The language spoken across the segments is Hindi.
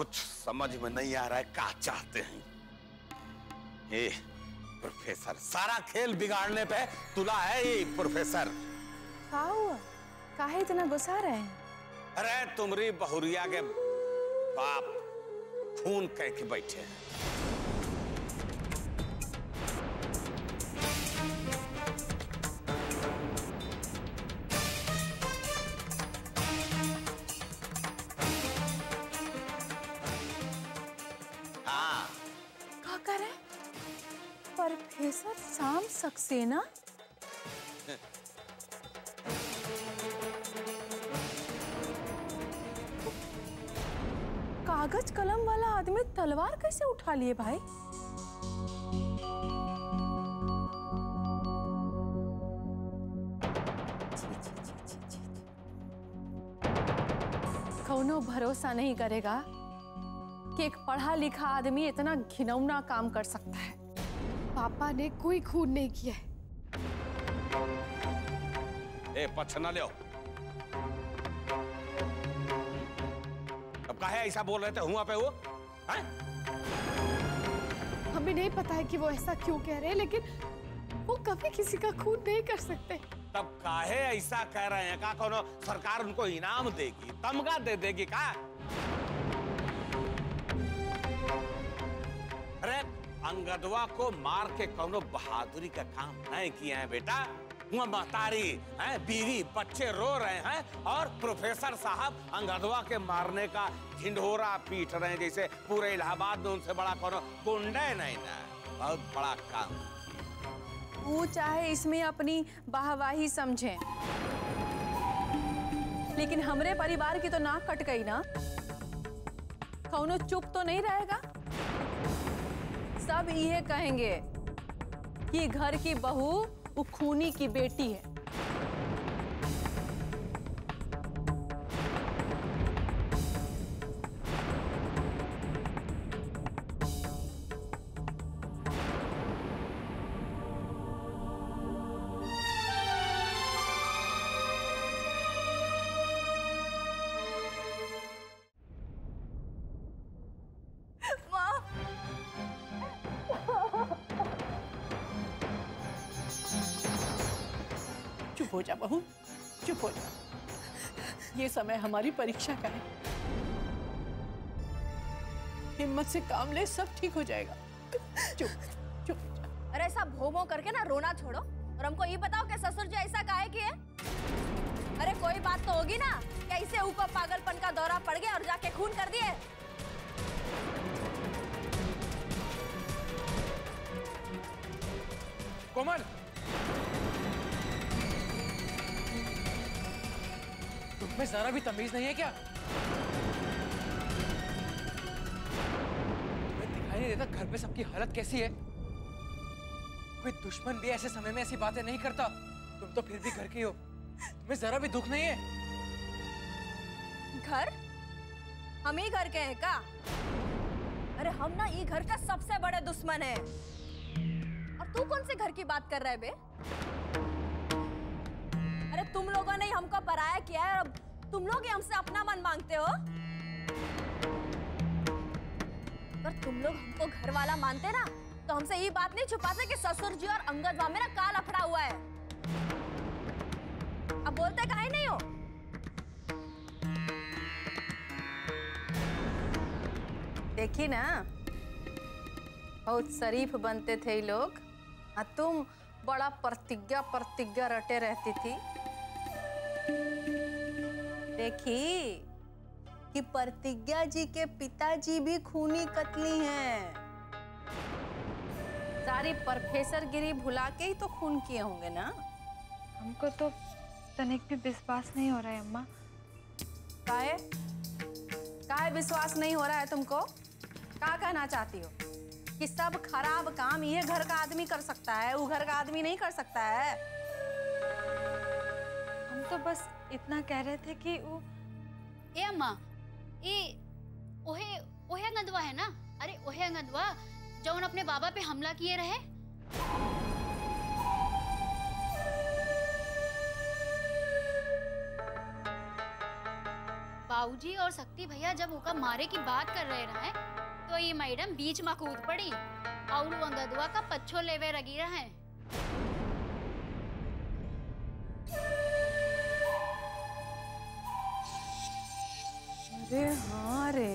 कुछ समझ में नहीं आ रहा है क्या चाहते हैं। ए प्रोफेसर, सारा खेल बिगाड़ने पे तुला है ये प्रोफेसर। क्या हुआ? काहे इतना गुस्सा रहे हैं? अरे तुमरी बहुरिया के बाप खून कह के बैठे हैं। हाँ, क्या करे? प्रोफेसर शाम सक्सेना? कागज कलम वाला आदमी तलवार कैसे उठा लिए भाई? कौनो भरोसा नहीं करेगा कि एक पढ़ा लिखा आदमी इतना घिनौना काम कर सकता है। पापा ने कोई खून नहीं किया है। ए पछना ले। अब काहे ऐसा बोल रहे थे हुआ पे वो? हैं? हमें नहीं पता है कि वो ऐसा क्यों कह रहे हैं, लेकिन वो कभी किसी का खून नहीं कर सकते। तब काहे ऐसा कह रहे हैं? का कोनो सरकार उनको इनाम देगी, तमगा दे देगी का? अरे अंगदवा को मार के कोनो बहादुरी का काम नहीं किया है बेटा। वहाँ महतारी हैं, बीवी बच्चे रो रहे हैं और प्रोफेसर साहब अंगदवा के मारने का ढिंढोरा पीट रहे हैं जैसे पूरे इलाहाबाद में उनसे बड़ा कोनो गुंडा नहीं ना। बहुत बड़ा काम। वो चाहे इसमें अपनी वाहवाही समझें, लेकिन हमरे परिवार की तो नाक कट गई ना। कौनो चुप तो नहीं रहेगा। सब ये कहेंगे कि घर की बहू वो खूनी की बेटी है। चुप हो जा बहू, चुप हो जा। ये समय हमारी परीक्षा का है। हिम्मत से काम ले, सब ठीक हो जाएगा। चुप चुप हो जा। अरे ऐसा भो भो करके ना रोना छोड़ो और हमको ये बताओ कि ससुर जी ऐसा काहे किए? अरे कोई बात तो होगी ना, कैसे ऊपर पागलपन का दौरा पड़ गया और जाके खून कर दिए? कोमल, तुम्हें जरा भी तमीज नहीं है क्या? तुम्हें दिखाई नहीं देता घर पे सबकी हालत कैसी है? कोई दुश्मन भी ऐसे समय में ऐसी बातें नहीं करता। तुम तो फिर भी घर के हो, तुम्हें जरा भी दुख नहीं है? घर? हम ही घर के हैं का? अरे हम ना ये घर का सबसे बड़े दुश्मन है। और तू कौन से घर की बात कर रहा है बे? अरे तुम लोगों ने हमको पराया किया है और अब तुम लोग ही हमसे अपना मन मांगते हो। अगर तुम लोग हमको घर वाला मानते ना तो हमसे ये बात नहीं छुपाते कि ससुर जी और अंगद में ना काल अफड़ा हुआ है। अब बोलते काहे नहीं हो? देखी ना, बहुत शरीफ बनते थे ये लोग और तुम बड़ा प्रतिज्ञा रटे रहती थी। देखी कि प्रतिज्ञा जी के पिताजी भी खूनी कतली हैं। सारी प्रोफेसर गिरी भुला के ही तो खून किए होंगे ना। हमको तो तनिक भी विश्वास नहीं हो रहा है अम्मा। काहे विश्वास नहीं हो रहा है तुमको? क्या कहना चाहती हो कि सब खराब काम ये घर का आदमी कर सकता है, वो घर का आदमी नहीं कर सकता है? हम तो बस इतना कह रहे थे कि वो ए अम्मा, ए ओहे ओहे अंगदवा है ना? अरे ओहे अंगदवा जौन अपने बाबा पे हमला किए रहे। बाबूजी और शक्ति भैया जब ओका मारे की बात कर रहे रहे तो ये मैडम बीच में कूद पड़ी और वो अंगदवा का पच्छो लेवे लगी रहे। अरे हाँ रे,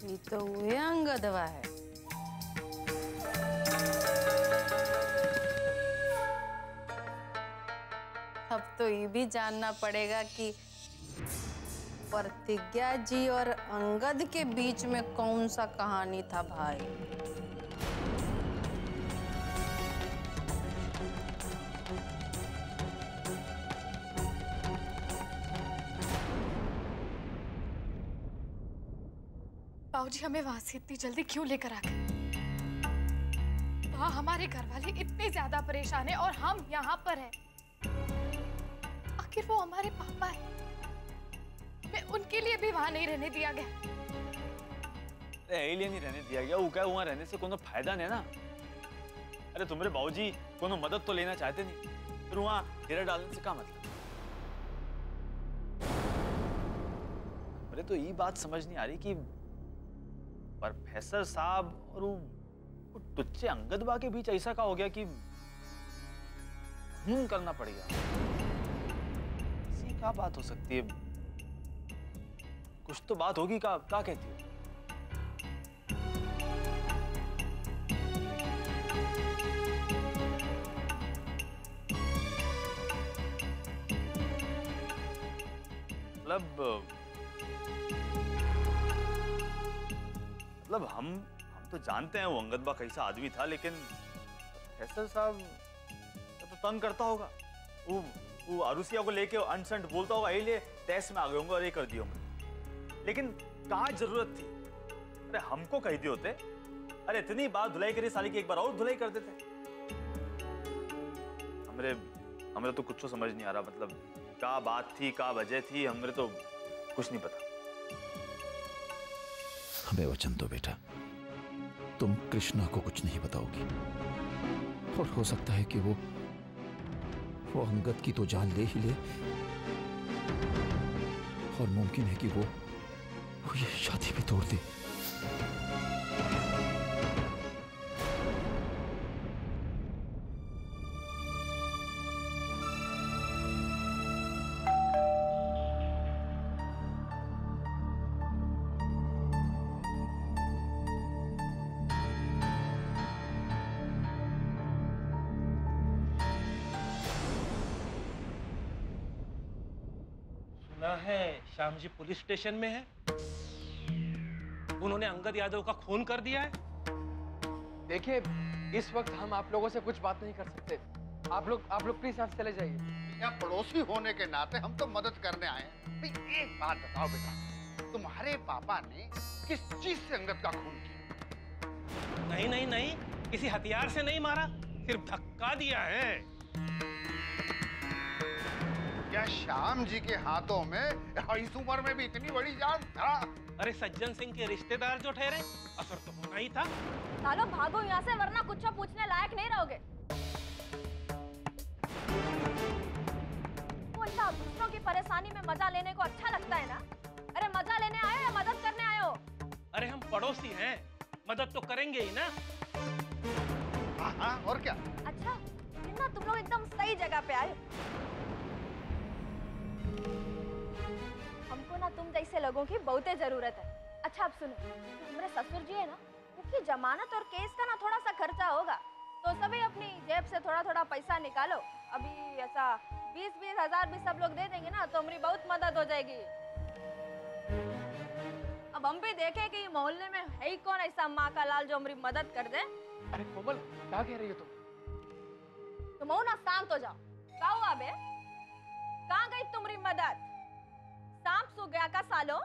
ये तो हुए अंगदवा है। अब तो ये भी जानना पड़ेगा कि प्रतिज्ञा जी और अंगद के बीच में कौन सा कहानी था भाई। बाबूजी हमें वहां से इतनी जल्दी क्यों लेकर आ गए? वहां हमारे घर वाले इतने ज्यादा परेशान हैं और हम यहाँ पर हैं। आखिर वो हमारे पापा हैं, मैं उनके लिए भी वहां नहीं रहने दिया गया। अरे लिए नहीं रहने दिया गया, वो क्या वहां रहने से कोनो फायदा नहीं ना। अरे तुम्हारे बाबूजी कोनो मदद तो लेना चाहते नहीं, फिर वहां डेरा डालने से क्या मतलब। अरे तो ये बात समझ नहीं आ रही कि प्रोफेसर साहब और वो टुच्चे अंगदबा के बीच ऐसा क्या हो गया कि खून करना पड़ गया। ऐसी क्या बात हो सकती है? कुछ तो बात होगी। क्या कहती हो? मतलब हम तो जानते हैं वो अंगदबा कैसा आदमी था, लेकिन प्रोफेसर साहब तो तंग करता होगा। वो अरुसिया को लेके अनसंट बोलता होगा, ये ले तैस में आ गए होंगे और ये कर दिए होंगे। लेकिन कहाँ जरूरत थी? अरे हमको कह दिए होते। अरे इतनी बार धुलाई करी साली की, एक बार और धुलाई कर देते। हमरे तो कुछ समझ नहीं आ रहा। मतलब क्या बात थी, क्या वजह थी, हमरे तो कुछ नहीं पता। हमें वचन दो बेटा, तुम कृष्णा को कुछ नहीं बताओगी। और हो सकता है कि वो अंगद की तो जान ले ही ले, और मुमकिन है कि वो ये शादी भी तोड़ दे। श्याम जी पुलिस स्टेशन में है, उन्होंने अंगद यादव का खून कर दिया है। देखिए, इस वक्त हम आप लोगों से कुछ बात नहीं कर सकते। आप लोग प्लीज यहाँ से चले जाइए। या पड़ोसी होने के नाते हम तो मदद करने आए हैं। भाई एक बात बताओ बेटा, तुम्हारे पापा ने किस चीज से अंगद का खून किया? नहीं, किसी हथियार से नहीं मारा, सिर्फ धक्का दिया है। क्या श्याम जी के हाथों में इस उम्र में भी इतनी बड़ी जान था? अरे सज्जन सिंह के रिश्तेदार जो ठहरे, असर तो होना ही था। सालो भागो यहाँ से, वरना कुछ पूछने लायक नहीं रहोगे। अच्छा, दूसरों की परेशानी में मजा लेने को अच्छा लगता है ना? अरे मजा लेने आए हो या मदद करने आए हो? अरे हम पड़ोसी हैं, मदद तो करेंगे ही ना। हाँ, और क्या? अच्छा, ना तुम लोग एकदम सही जगह पे आए। हमको ना तुम जैसे लोगों की बहुते जरूरत है। अच्छा अब सुनो, हमारे ससुर जी है ना, उनकी जमानत और केस का ना थोड़ा सा खर्चा होगा, तो सभी अपनी जेब से थोड़ा थोड़ा पैसा निकालो। अभी ऐसा 20-20 हजार भी सब लोग दे देंगे ना, तो हमारी बहुत मदद हो जाएगी। अब हम भी देखें कि मोहल्ले में है ही कौन ऐसा माँ का लाल जो हमारी मदद कर दे। अरे कोमल, क्या कह रही हो तुम हो ना, शांत हो जाओ। क्या हुआ बे? कहाँ गई तुम्हारी मदद? सांप सूख गया का सालो?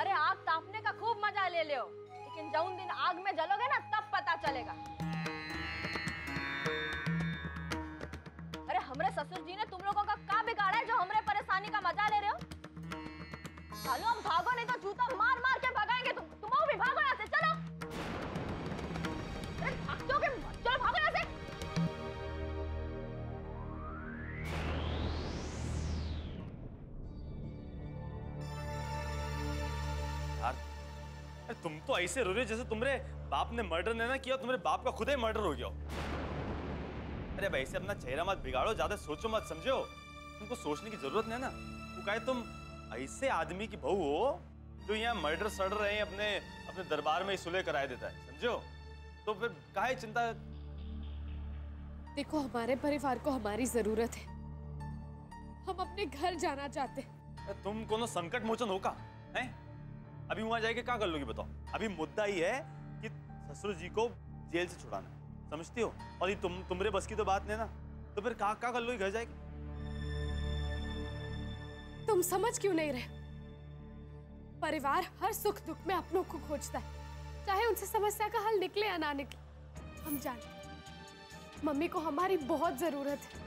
अरे आग तापने का खूब मजा ले लो, लेकिन जौन दिन आग में जलोगे ना तब पता चलेगा। अरे हमरे ससुर जी ने तुम लोगों का क्या बिगाड़ा है जो हमरे परेशानी का मजा ले रहे हो? सालो हम भागो, नहीं तो जूता मार मार के भगाएंगे। तुम भी भागो यहाँ से, चलो। अरे भागोगे, चलो भागो यहाँ से। तुम तो ऐसे रो रहे हो जैसे तुम्हारे बाप ने मर्डर नहीं ना किया, तुम्हारे बाप का खुद ही मर्डर हो गया। अरे भाई ऐसे अपना चेहरा मत बिगाड़ो, ज्यादा सोचो मत समझो। तुमको सोचने की जरूरत नहीं ना। वो कहे तुम ऐसे आदमी की बहू हो जो यहाँ मर्डर सड़ रहे हैं, अपने दरबार में सुलह कराए देता है, समझो। तो फिर काहे चिंता। देखो हमारे परिवार को हमारी जरूरत है, हम अपने घर जाना चाहते हैं। तुम कोनो संकट मोचन हो का हैं? अभी वहां जाके क्या कर लोगी बताओ? अभी मुद्दा ही है कि ससुर जी को जेल से छुड़ाना, समझती हो? और ये तुम्हारे बस की तो बात नहीं ना, तो फिर क्या कर लोगी घर जाके? तुम समझ क्यों नहीं रहे? परिवार हर सुख दुख में अपनों को खोजता है, चाहे उनसे समस्या का हल निकले या ना निकले। हम जानते हैं मम्मी को हमारी बहुत जरूरत है।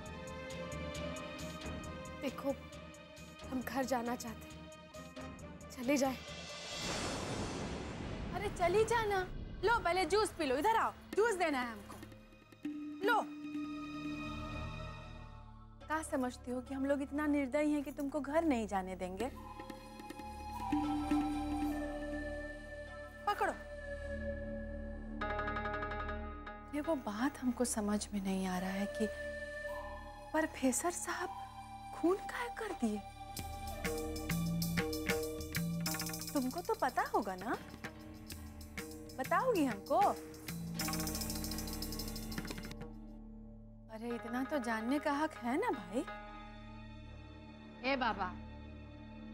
देखो हम घर जाना चाहते हैं, चले जाए। अरे चली जाना। लो पहले जूस पी लो, इधर आओ, जूस देना है हमको। लो। क्या समझती हो कि हम लोग इतना निर्दयी हैं कि तुमको घर नहीं जाने देंगे? पकड़ो। ये वो बात हमको समझ में नहीं आ रहा है कि प्रोफेसर साहब खून काहे कर दिए? तुमको तो पता होगा ना, बताओगी हमको? अरे इतना तो जानने का हक है ना भाई। ए बाबा,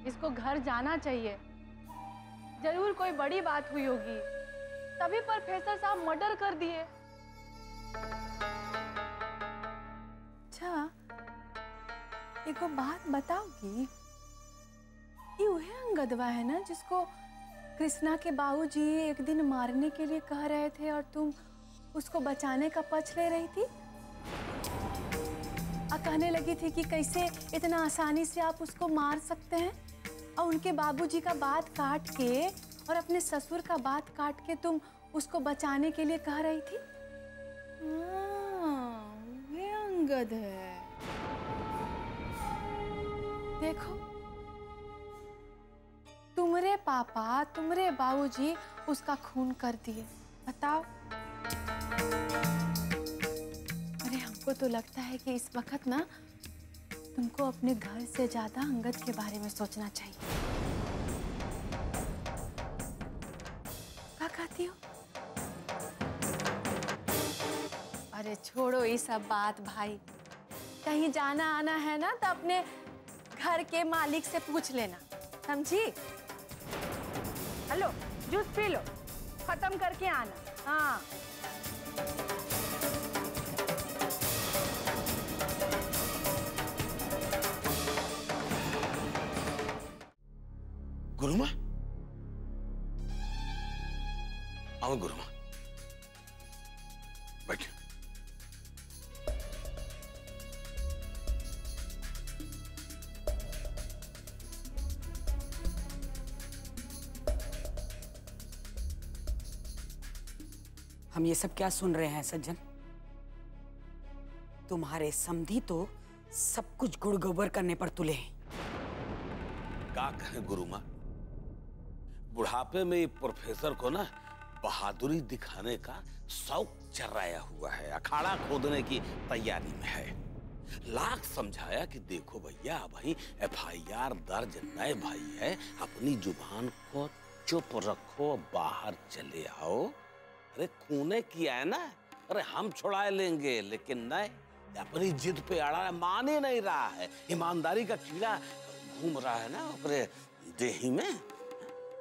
इसको घर जाना चाहिए। जरूर कोई बड़ी बात हुई होगी, तभी प्रोफेसर साहब मर्डर कर दिए। अच्छा, एको बात बताओगी? ये वही अंगदवा है ना जिसको कृष्णा के बाबूजी एक दिन मारने के लिए कह रहे थे और तुम उसको बचाने का पक्ष ले रही थी और कहने लगी थी कि कैसे इतना आसानी से आप उसको मार सकते हैं, और उनके बाबूजी का बात काट के और अपने ससुर का बात काट के तुम उसको बचाने के लिए कह रही थी। ये अंगद है। देखो, तुम्हारे पापा, तुम्हारे बाबूजी उसका खून कर दिए, बताओ। अरे हमको तो लगता है कि इस वक्त ना तुमको अपने घर से ज्यादा अंगद के बारे में सोचना चाहिए। क्या कहती हो? अरे छोड़ो ये सब बात भाई, कहीं जाना आना है ना तो अपने घर के मालिक से पूछ लेना, समझी? हेलो, जूस पी लो, खत्म करके आना। हाँ। गुरुमा, आओ गुरुमा, बैठिए। हम ये सब क्या सुन रहे हैं सज्जन? तुम्हारे समधी तो सब कुछ गुड़ गोबर करने पर तुले हैं। क्या कहें गुरुमा, बुढ़ापे में ये प्रोफेसर को ना बहादुरी दिखाने का शौक चर्राया हुआ है, अखाड़ा खोदने की तैयारी में है। लाख समझाया कि देखो भैया, भाई FIR दर्ज नए भाई है, अपनी जुबान को चुप रखो, बाहर चले आओ। अरे खूने किया है ना, अरे हम छुड़ा लेंगे, लेकिन नहीं, अपनी जिद पे अड़ा, माने नहीं रहा है। ईमानदारी का कीड़ा घूम रहा है ना अपने देही में।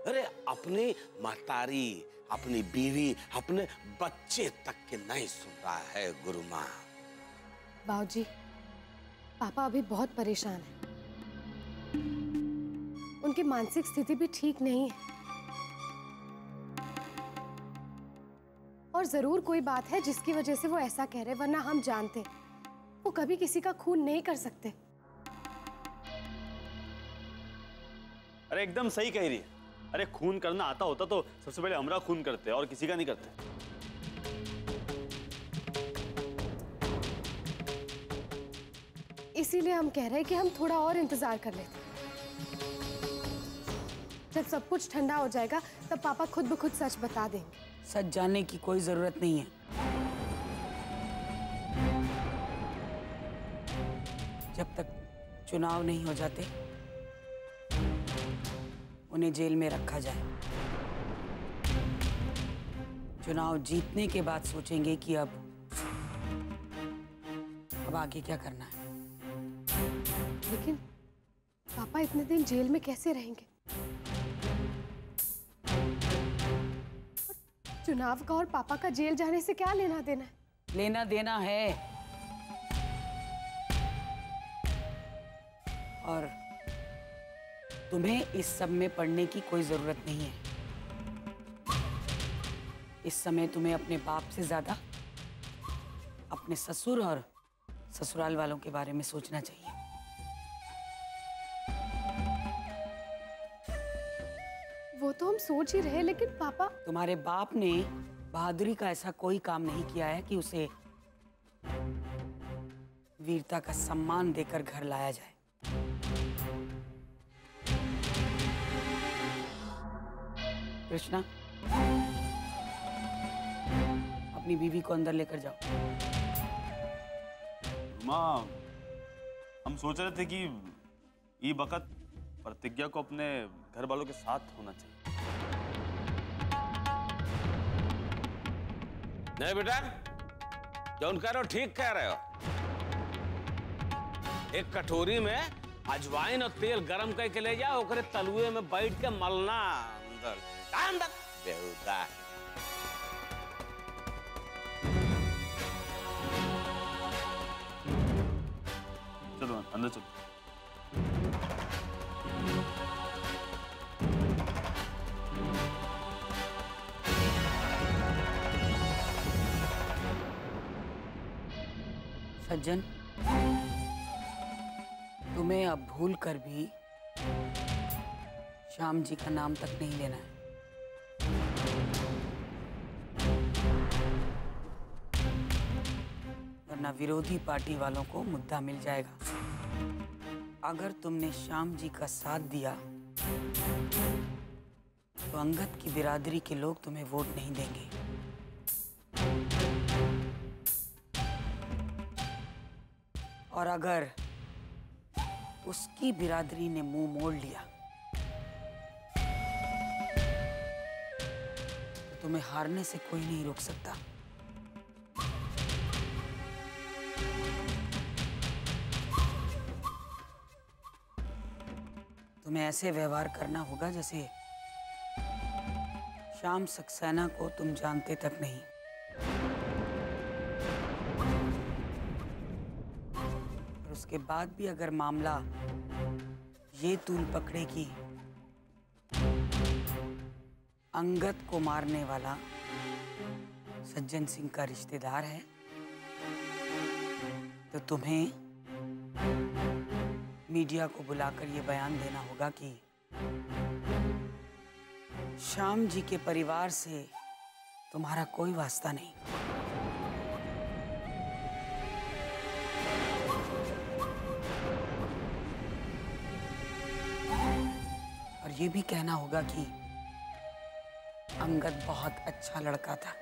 अरे अपनी महतारी, अपनी बीवी, अपने बच्चे तक के नहीं सुन रहा है गुरुमा। बाबूजी, पापा अभी बहुत परेशान हैं। उनकी मानसिक स्थिति भी ठीक नहीं है, और जरूर कोई बात है जिसकी वजह से वो ऐसा कह रहे, वरना हम जानते वो कभी किसी का खून नहीं कर सकते। अरे एकदम सही कह रही है। अरे खून करना आता होता तो सबसे पहले हमरा खून करते और किसी का नहीं करते। इसीलिए हम कह रहे हैं कि हम थोड़ा और इंतजार कर लेते। जब सब कुछ ठंडा हो जाएगा तब पापा खुद ब खुद सच बता देंगे। सच जानने की कोई जरूरत नहीं है। जब तक चुनाव नहीं हो जाते उन्हें जेल में रखा जाए। चुनाव जीतने के बाद सोचेंगे कि अब आगे क्या करना है। लेकिन पापा इतने दिन जेल में कैसे रहेंगे? चुनाव का और पापा का जेल जाने से क्या लेना देना है? लेना देना है। और तुम्हें इस सब में पढ़ने की कोई जरूरत नहीं है। इस समय तुम्हें अपने बाप से ज्यादा अपने ससुर और ससुराल वालों के बारे में सोचना चाहिए। वो तो हम सोच ही रहे हैं, लेकिन पापा। तुम्हारे बाप ने बहादुरी का ऐसा कोई काम नहीं किया है कि उसे वीरता का सम्मान देकर घर लाया जाए। कृष्णा, अपनी बीवी को अंदर लेकर जाओ। माँ, हम सोच रहे थे कि ये वक्त प्रतिज्ञा को अपने घर वालों के साथ होना चाहिए। नहीं बेटा, जो उनका रहो ठीक कह रहे हो। एक कटोरी में अजवाइन और तेल गरम करके ले जाओ, ओकरे तलुए में बैठ के मलना अंदर बेहुदा। चलो अंदर चलो। सज्जन, तुम्हें अब भूल कर भी श्याम जी का नाम तक नहीं लेना है। वरना विरोधी पार्टी वालों को मुद्दा मिल जाएगा। अगर तुमने श्याम जी का साथ दिया तो अंगद की बिरादरी के लोग तुम्हें वोट नहीं देंगे। और अगर उसकी बिरादरी ने मुंह मोड़ लिया तो तुम्हें हारने से कोई नहीं रोक सकता। तुम्हें ऐसे व्यवहार करना होगा जैसे श्याम सक्सेना को तुम जानते तक नहीं। और उसके बाद भी अगर मामला ये तूल पकड़े कि अंगद को मारने वाला सज्जन सिंह का रिश्तेदार है, तो तुम्हें मीडिया को बुलाकर ये बयान देना होगा कि श्याम जी के परिवार से तुम्हारा कोई वास्ता नहीं। और ये भी कहना होगा कि अंगद बहुत अच्छा लड़का था।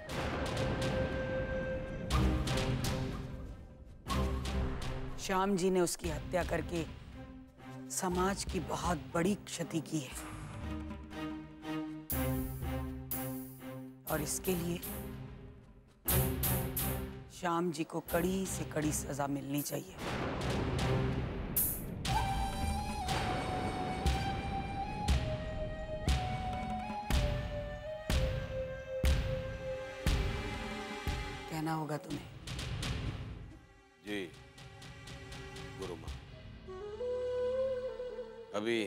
श्याम जी ने उसकी हत्या करके समाज की बहुत बड़ी क्षति की है और इसके लिए श्याम जी को कड़ी से कड़ी सजा मिलनी चाहिए। कहना होगा तुम्हें। जी गुरु माँ, अभी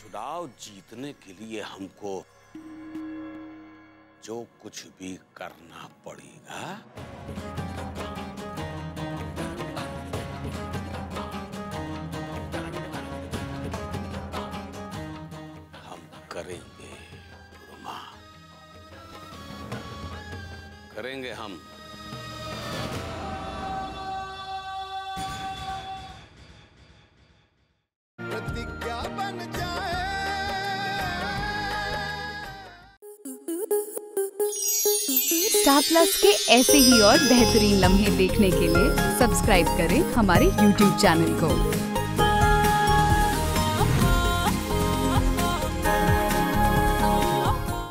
चुनाव जीतने के लिए हमको जो कुछ भी करना पड़ेगा हम करेंगे गुरु माँ, करेंगे हम। प्रतिज्ञा बन जाए स्टार प्लस के ऐसे ही और बेहतरीन लम्हे देखने के लिए सब्सक्राइब करें हमारे YouTube चैनल को।